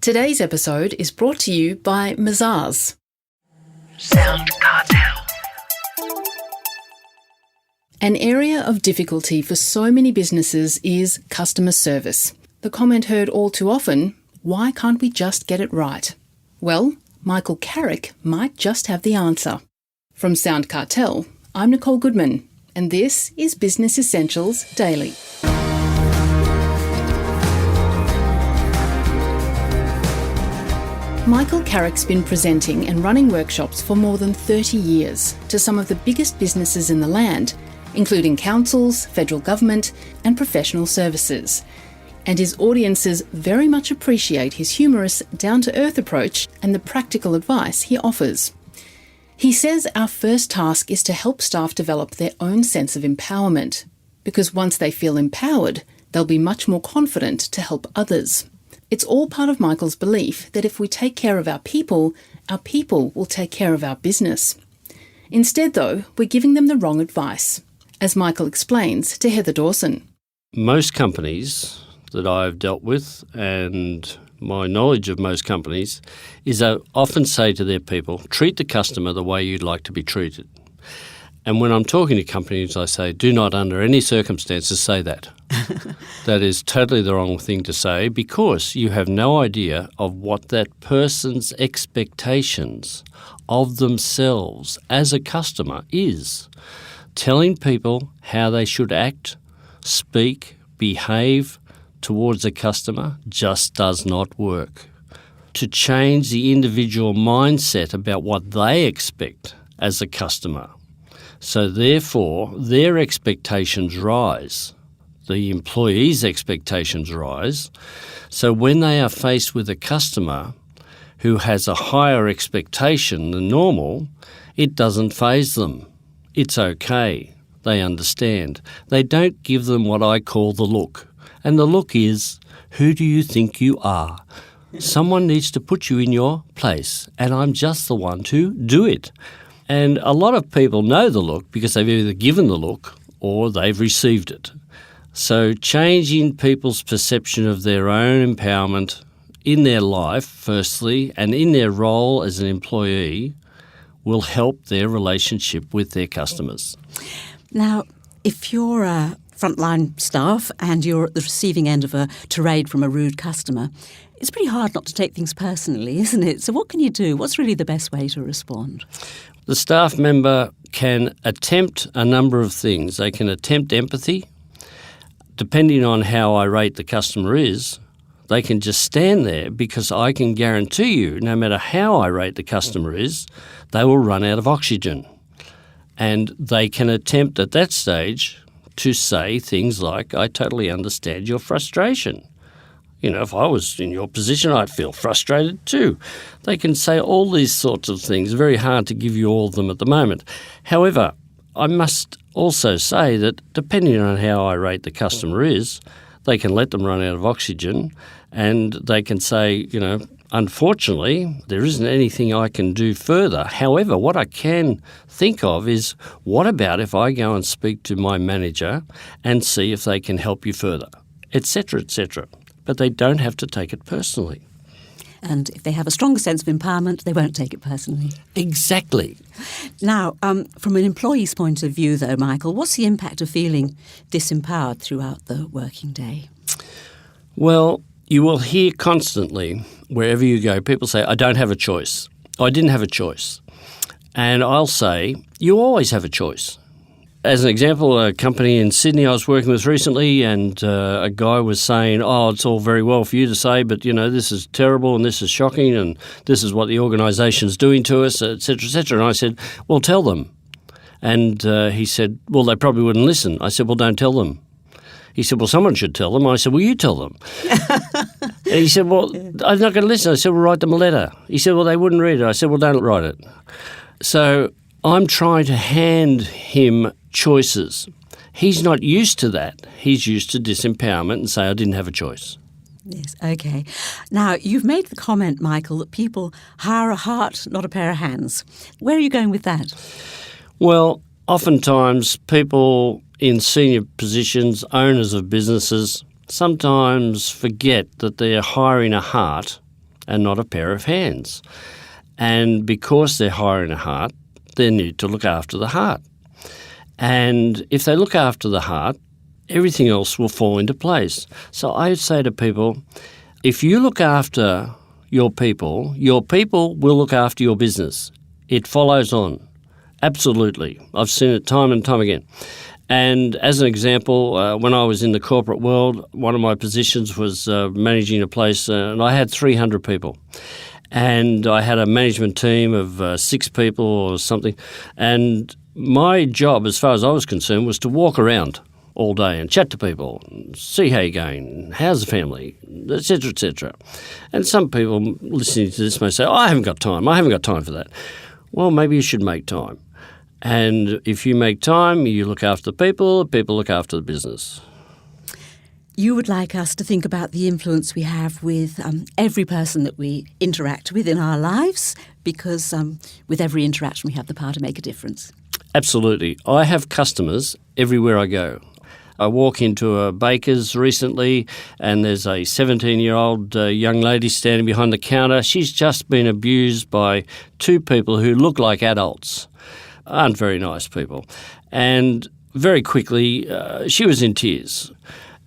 Today's episode is brought to you by Mazars. SoundCartel. An area of difficulty for so many businesses is customer service. The comment heard all too often, why can't we just get it right? Well, Michael Carrick might just have the answer. From SoundCartel, I'm Nicole Goodman, and this is Business Essentials Daily. Michael Carrick's been presenting and running workshops for more than 30 years to some of the biggest businesses in the land, including councils, federal government and professional services. And his audiences very much appreciate his humorous, down-to-earth approach and the practical advice he offers. He says our first task is to help staff develop their own sense of empowerment, because once they feel empowered, they'll be much more confident to help others. It's all part of Michael's belief that if we take care of our people will take care of our business. Instead, though, we're giving them the wrong advice, as Michael explains to Heather Dawson. Most companies that I've dealt with, and my knowledge of most companies, is they often say to their people, treat the customer the way you'd like to be treated. And when I'm talking to companies, I say, do not under any circumstances say that. That is totally the wrong thing to say, because you have no idea of what that person's expectations of themselves as a customer is. Telling people how they should act, speak, behave towards a customer just does not work. To change the individual mindset about what they expect as a customer, so therefore their expectations rise. The employees' expectations rise. So when they are faced with a customer who has a higher expectation than normal, it doesn't faze them. It's okay. They understand. They don't give them what I call the look. And the look is, who do you think you are? Someone needs to put you in your place, and I'm just the one to do it. And a lot of people know the look because they've either given the look or they've received it. So changing people's perception of their own empowerment in their life, firstly, and in their role as an employee will help their relationship with their customers. Now, if you're a frontline staff and you're at the receiving end of a tirade from a rude customer, it's pretty hard not to take things personally, isn't it? So what can you do? What's really the best way to respond? The staff member can attempt a number of things. They can attempt empathy. Depending on how irate the customer is, they can just stand there, because I can guarantee you, no matter how irate the customer is, they will run out of oxygen. And they can attempt at that stage to say things like, I totally understand your frustration. You know, if I was in your position, I'd feel frustrated too. They can say all these sorts of things. Very hard to give you all of them at the moment. However, I must also say that depending on how irate the customer is, they can let them run out of oxygen, and they can say, you know, unfortunately, there isn't anything I can do further. However, what I can think of is, what about if I go and speak to my manager and see if they can help you further, etc., etc. But they don't have to take it personally. And if they have a stronger sense of empowerment, they won't take it personally. Exactly. Now, from an employee's point of view, though, Michael, what's the impact of feeling disempowered throughout the working day? Well, you will hear constantly, wherever you go, people say, I don't have a choice. I didn't have a choice. And I'll say, you always have a choice. As an example, a company in Sydney I was working with recently, and a guy was saying, oh, it's all very well for you to say, but, you know, this is terrible and this is shocking and this is what the organisation's doing to us, et cetera, et cetera. And I said, well, tell them. And he said, well, they probably wouldn't listen. I said, well, don't tell them. He said, well, someone should tell them. I said, well, you tell them. And he said, well, I'm not going to listen. I said, well, write them a letter. He said, well, they wouldn't read it. I said, well, don't write it. So I'm trying to hand him choices. He's not used to that. He's used to disempowerment and say, I didn't have a choice. Yes, okay. Now, you've made the comment, Michael, that people hire a heart, not a pair of hands. Where are you going with that? Well, oftentimes people in senior positions, owners of businesses, sometimes forget that they're hiring a heart and not a pair of hands. And because they're hiring a heart, they need to look after the heart. And if they look after the heart, everything else will fall into place. So I would say to people, if you look after your people will look after your business. It follows on. Absolutely. I've seen it time and time again. And as an example, when I was in the corporate world, one of my positions was managing a place, and I had 300 people. And I had a management team of 6 people or something. And my job, as far as I was concerned, was to walk around all day and chat to people, see how you're going, how's the family, etc., etc. And some people listening to this may say, I haven't got time for that. Well, maybe you should make time. And if you make time, you look after the people look after the business. You would like us to think about the influence we have with every person that we interact with in our lives, because with every interaction we have the power to make a difference. Absolutely. I have customers everywhere I go. I walk into a baker's recently and there's a 17-year-old young lady standing behind the counter. She's just been abused by 2 people who look like adults. Aren't very nice people. And very quickly, she was in tears.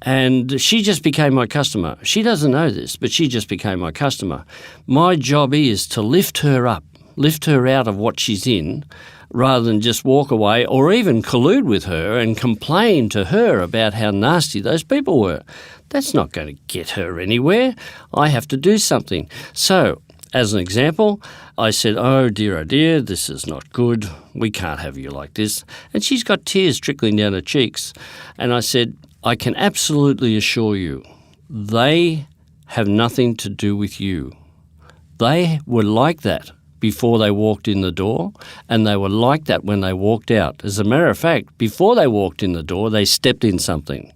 And she just became my customer. She doesn't know this, but she just became my customer. My job is to lift her up, lift her out of what she's in, rather than just walk away or even collude with her and complain to her about how nasty those people were. That's not going to get her anywhere. I have to do something. So, as an example, I said, oh dear, this is not good. We can't have you like this. And she's got tears trickling down her cheeks. And I said, I can absolutely assure you, they have nothing to do with you. They were like that before they walked in the door, and they were like that when they walked out. As a matter of fact, before they walked in the door, they stepped in something.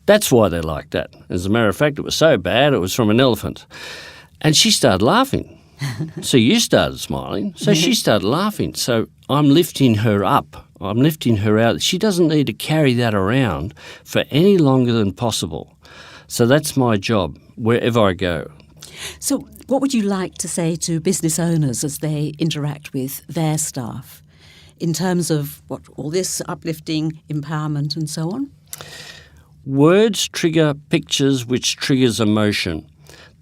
That's why they're like that. As a matter of fact, it was so bad, it was from an elephant. And she started laughing. So you started smiling. So she started laughing. So I'm lifting her up. I'm lifting her out. She doesn't need to carry that around for any longer than possible. So that's my job wherever I go. So what would you like to say to business owners as they interact with their staff in terms of what all this uplifting, empowerment and so on? Words trigger pictures, which triggers emotion.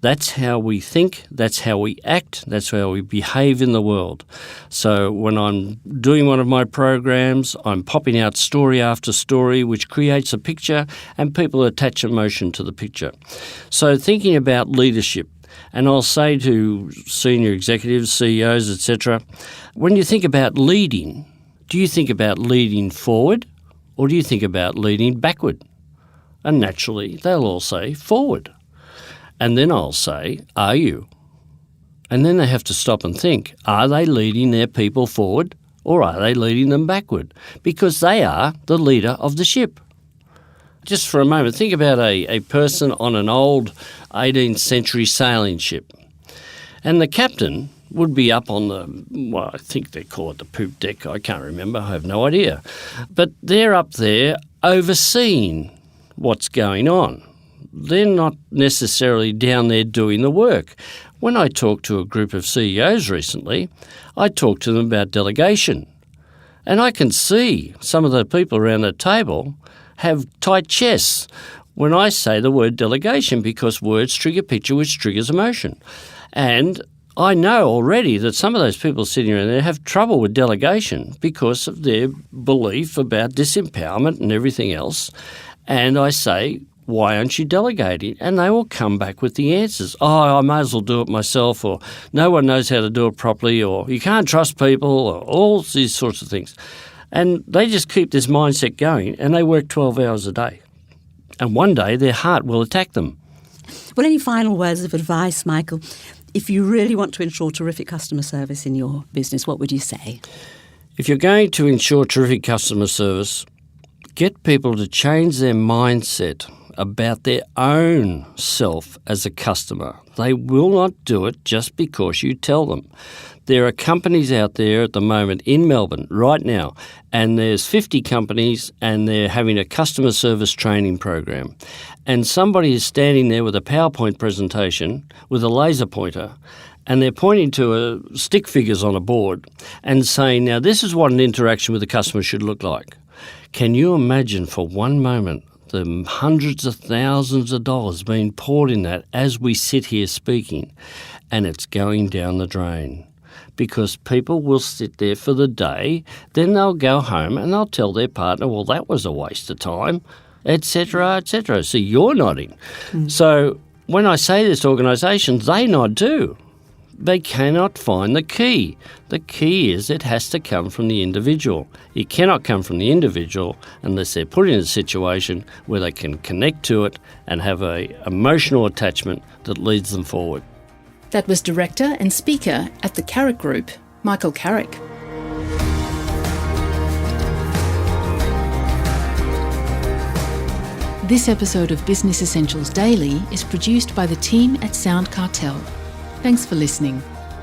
That's how we think, that's how we act, that's how we behave in the world. So when I'm doing one of my programs, I'm popping out story after story, which creates a picture, and people attach emotion to the picture. So thinking about leadership, and I'll say to senior executives, CEOs, etc., when you think about leading, do you think about leading forward or do you think about leading backward? And naturally, they'll all say forward. And then I'll say, are you? And then they have to stop and think, are they leading their people forward or are they leading them backward? Because they are the leader of the ship. Just for a moment, think about a person on an old 18th century sailing ship. And the captain would be up on I think they call it the poop deck. I can't remember. I have no idea. But they're up there overseeing what's going on. They're not necessarily down there doing the work. When I talked to a group of CEOs recently, I talked to them about delegation. And I can see some of the people around the table have tight chests when I say the word delegation, because words trigger picture, which triggers emotion. And I know already that some of those people sitting around there have trouble with delegation because of their belief about disempowerment and everything else. And I say, why aren't you delegating? And they will come back with the answers. Oh, I may as well do it myself, or no one knows how to do it properly, or you can't trust people, or all these sorts of things. And they just keep this mindset going, and they work 12 hours a day. And one day their heart will attack them. Well, any final words of advice, Michael? If you really want to ensure terrific customer service in your business, what would you say? If you're going to ensure terrific customer service, get people to change their mindset about their own self as a customer. They will not do it just because you tell them. There are companies out there at the moment in Melbourne right now, and there's 50 companies and they're having a customer service training program. And somebody is standing there with a PowerPoint presentation with a laser pointer, and they're pointing to stick figures on a board and saying, now this is what an interaction with a customer should look like. Can you imagine for one moment the hundreds of thousands of dollars being poured in that as we sit here speaking, and it's going down the drain? Because people will sit there for the day, then they'll go home and they'll tell their partner, well, that was a waste of time, etc., etc. So you're nodding. So when I say this to organisations, they nod too. They cannot find the key. The key is it has to come from the individual. It cannot come from the individual unless they're put in a situation where they can connect to it and have an emotional attachment that leads them forward. That was director and speaker at the Carrick Group, Michael Carrick. This episode of Business Essentials Daily is produced by the team at SoundCartel. Thanks for listening.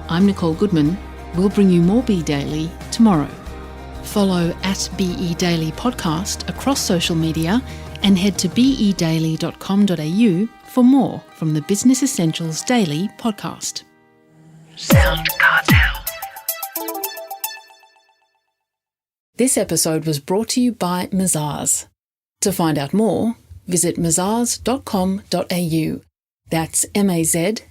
I'm Nicole Goodman. We'll bring you more Be Daily tomorrow. Follow at BE Daily Podcast across social media and head to bedaily.com.au for more from the Business Essentials Daily podcast. SoundCartel. This episode was brought to you by Mazars. To find out more, visit mazars.com.au. That's mazars.com.au.